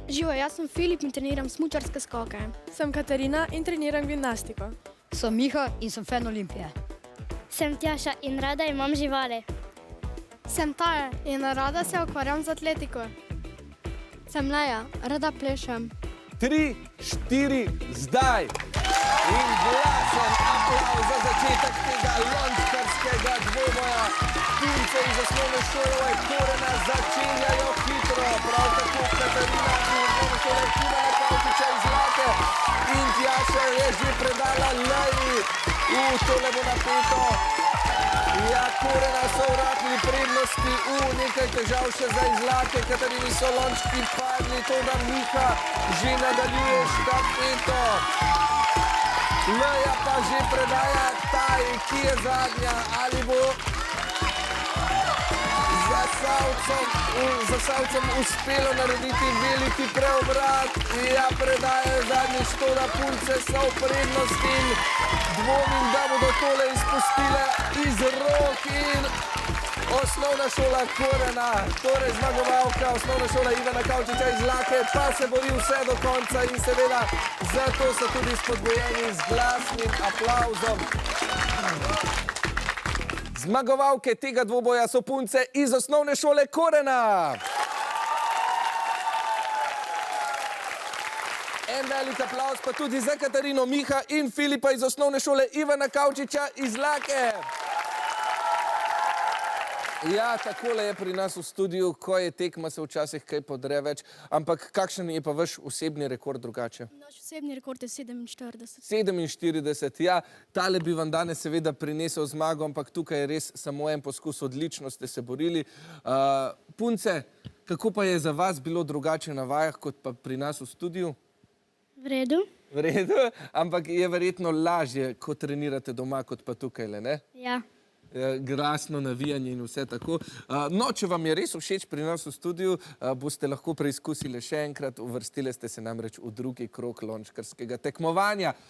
Živo, jaz sem Filip in treniram smučarske skoke. Sem Katarina in treniram gimnastiko. Sem Miha in sem fan Olimpije. Sem Tjaša in rada imam živali. Sem Taja in rada se ukvarjam z atletiko. Sem Leja, rada plešem. 3, 4, zdaj! In glasen aplavz za začetek tega lončkarskega dvoboja. Punce iz osnovne šole Korena začenjajo hitro, prav tako Katarina in osnovne šole Ivana Kavčiča iz Lake. In Tjaša je že predala Leji. Tole bo napeto. Ja, Korena so vratili prednosti, nekaj težav še za Izlake, Katarini so lončki padli, to da Miha že nadaljuje štafeto. Leja pa že predaja Taji, ki je zadnja, ali bo Zasavcem uspelo narediti veliki preobrat. Ja, predajajo zadnji štoda, punce so v prednosti in dvomim, da bodo tole izpustile iz rok in osnovna šola Korena, torej zmagovalka osnovna šola Ivana Kavčiča iz Lake, pa se bori vse do konca in seveda zato so tudi spodbujeni z glasnim aplavzom. Zmagovalke tega dvoboja so punce iz osnovne šole Korena. En velik aplavz pa tudi za Katarino, Miha in Filipa iz osnovne šole Ivana Kavčiča iz Lake. Ja, takole je pri nas v studiu, ko je tekma, se včasih kaj podre več, ampak kakšen je pa vaš osebni rekord drugače? Naš osebni rekord je 47. 47, ja, tale bi vam danes seveda prinesel zmago, ampak tukaj je res samo en poskus, odlično ste se borili. Punce, kako pa je za vas bilo drugače na vajah, kot pa pri nas v studiu? V redu? V redu, ampak je verjetno lažje, ko trenirate doma, kot pa tukaj, ne? Ja. Glasno navijanje in vse tako. No, če vam je res všeč pri nas v studiu, boste lahko preizkusili še enkrat, uvrstili ste se namreč v drugi krog lončkarskega tekmovanja.